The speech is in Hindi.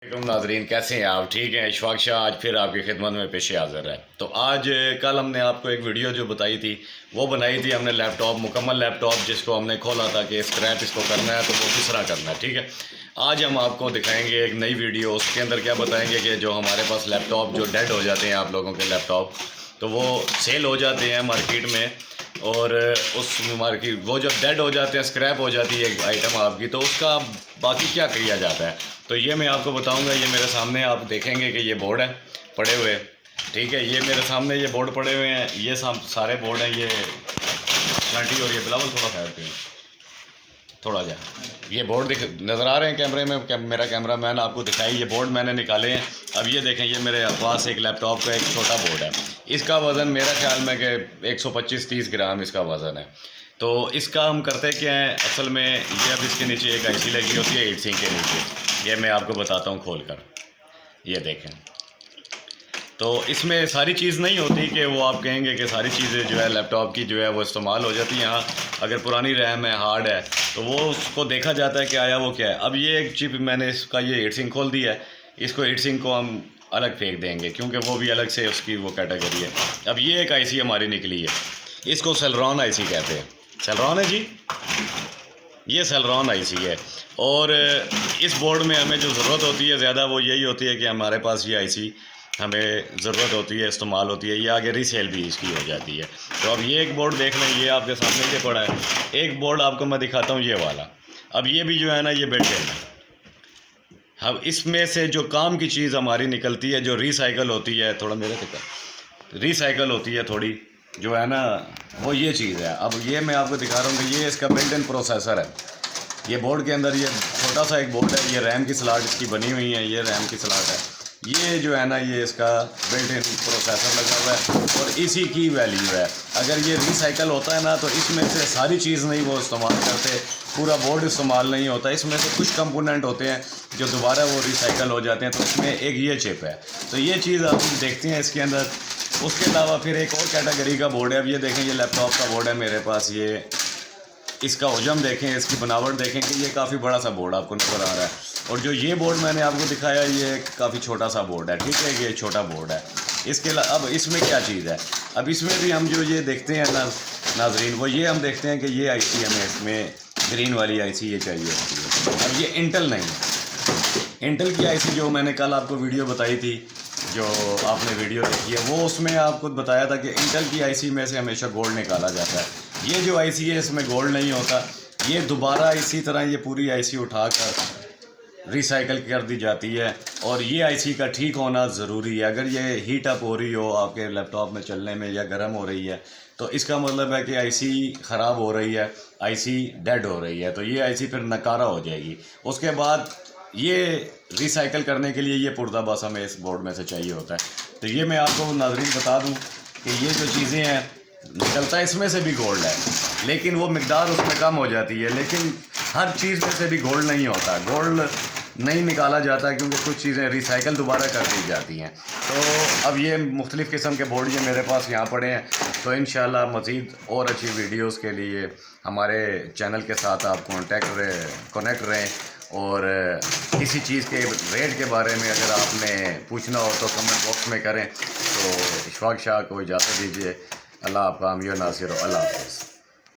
नाजरीन, कैसे हैं आप? ठीक हैं? इशफाक शाह आज फिर आपकी खिदमत में पेश हाज़िर है। तो आज कल हमने आपको एक वीडियो जो बताई थी वो बनाई थी हमने लैपटॉप, मुकम्मल लैपटॉप जिसको हमने खोला था कि स्क्रैप इसको करना है तो वो किस तरह करना है। ठीक है, आज हम आपको दिखाएंगे एक नई वीडियो। उसके अंदर क्या बताएंगे कि जो हमारे पास लैपटॉप जो डेड हो जाते हैं, आप लोगों के लैपटॉप तो वो सेल हो जाते हैं मार्केट में, और उस मार्केट वो जब डेड हो जाते हैं, स्क्रैप हो जाती है एक आइटम आपकी, तो उसका बाकी क्या किया जाता है तो ये मैं आपको बताऊंगा। ये मेरे सामने आप देखेंगे कि ये बोर्ड है पड़े हुए। ठीक है, ये मेरे सामने ये बोर्ड पड़े हुए हैं, ये सारे बोर्ड हैं। ये शांति और ये बिलावल थोड़ा साइड पे थोड़ा जा, ये बोर्ड दिख नज़र आ रहे हैं कैमरे में? मेरा कैमरा मैन आपको दिखाई, ये बोर्ड मैंने निकाले हैं। अब ये देखें, ये मेरे पास एक लैपटॉप का एक छोटा बोर्ड है। इसका वज़न मेरा ख्याल में कि 125-30 ग्राम इसका वज़न है। तो इसका हम करते क्या हैं असल में, ये अब इसके नीचे एक आईसी लगी होती है हीट सिंक के नीचे। ये मैं आपको बताता हूँ खोल कर, ये देखें। तो इसमें सारी चीज़ नहीं होती कि वो आप कहेंगे कि सारी चीज़ें जो है लैपटॉप की जो है वो इस्तेमाल हो जाती हैं। यहाँ अगर पुरानी रैम है, हार्ड है, तो वो उसको देखा जाता है कि आया वो क्या है। अब ये एक चिप मैंने इसका ये हीट सिंक खोल दिया है, इसको हीट सिंक को हम अलग फेंक देंगे क्योंकि वो भी अलग से उसकी वो कैटेगरी है। अब ये एक आईसी हमारी निकली है, इसको सेलरॉन आईसी कहते हैं। सेलरॉन है जी, ये सेलरॉन आईसी है। और इस बोर्ड में हमें जो ज़रूरत होती है ज़्यादा वो यही होती है कि हमारे पास ये आईसी हमें ज़रूरत होती है, इस्तेमाल होती है, ये आगे रीसेल भी इसकी हो जाती है। तो अब ये एक बोर्ड देख लें, ये आपके सामने ये पड़ा है। एक बोर्ड आपको मैं दिखाता हूँ, ये वाला। अब ये भी जो है ना, ये बेल्टेन है। अब इसमें से जो काम की चीज़ हमारी निकलती है, जो रिसाइकल होती है, थोड़ा मेरे तक रिसाइकल होती है थोड़ी, जो है ना, वो ये चीज़ है। अब ये मैं आपको दिखा रहा हूँ कि ये इसका बिल्ट इन प्रोसेसर है। ये बोर्ड के अंदर ये छोटा सा एक बोर्ड है, ये रैम की स्लॉट इसकी बनी हुई है, ये रैम की स्लॉट है। ये जो है ना, ये इसका बिल्ट इन प्रोसेसर लगा हुआ है और इसी की वैल्यू है। अगर ये रिसाइकल होता है ना, तो इसमें से सारी चीज़ नहीं वो इस्तेमाल करते, पूरा बोर्ड इस्तेमाल नहीं होता। इसमें से कुछ कंपोनेंट होते हैं जो दोबारा वो रिसाइकल हो जाते हैं। तो इसमें एक ये चिप है, तो ये चीज़ आप देखते हैं इसके अंदर। उसके अलावा फिर एक और कैटेगरी का बोर्ड है। अब ये देखें, ये लैपटॉप का बोर्ड है मेरे पास। ये इसका हजम देखें, इसकी बनावट देखें कि ये काफ़ी बड़ा सा बोर्ड आपको नज़र आ रहा है। और जो ये बोर्ड मैंने आपको दिखाया, ये काफ़ी छोटा सा बोर्ड है। ठीक है, ये छोटा बोर्ड है। इसके अब इसमें क्या चीज़ है, अब इसमें भी हम जो ये देखते हैं ना नाजरीन, वो ये हम देखते हैं कि ये आईसी हमें इसमें ग्रीन वाली आईसी ये चाहिए होती है। अब ये इंटेल नहीं है, इंटेल की आईसी जो मैंने कल आपको वीडियो बताई थी, जो आपने वीडियो देखी है, वो उसमें आपको बताया था कि इंटेल की आईसी में से हमेशा गोल्ड निकाला जाता है। ये जो आईसी है इसमें गोल्ड नहीं होता, ये दोबारा इसी तरह ये पूरी आईसी उठाकर रिसाइकल कर दी जाती है। और ये आईसी का ठीक होना ज़रूरी है। अगर ये हीट अप हो रही हो आपके लैपटॉप में चलने में, या गर्म हो रही है, तो इसका मतलब है कि आईसी ख़राब हो रही है, आईसी डेड हो रही है। तो ये आईसी फिर नकारा हो जाएगी। उसके बाद ये रिसाइकल करने के लिए ये पुर्जा बस हमें इस बोर्ड में से चाहिए होता है। तो ये मैं आपको नाज़रीन बता दूं कि ये जो चीज़ें हैं, निकलता है इसमें से भी गोल्ड है, लेकिन वो मिकदार उसमें कम हो जाती है। लेकिन हर चीज़ में से भी गोल्ड नहीं होता, गोल्ड नहीं निकाला जाता क्योंकि कुछ चीज़ें रिसाइकल दोबारा कर दी जाती हैं। तो अब ये मुख्तलिफ़ किस्म के बोर्ड ये मेरे पास यहाँ पड़े हैं। तो इंशाल्लाह मज़ीद और अच्छी वीडियोज़ के लिए हमारे चैनल के साथ आप कनेक्ट रहें। और किसी चीज़ के रेट के बारे में अगर आपने पूछना हो तो कमेंट बॉक्स में करें। तो इशफाक शाह को इजाज़त दीजिए। अल्लाह आपका अमीर नासिर हो। अल्लाह हाफ़िज़।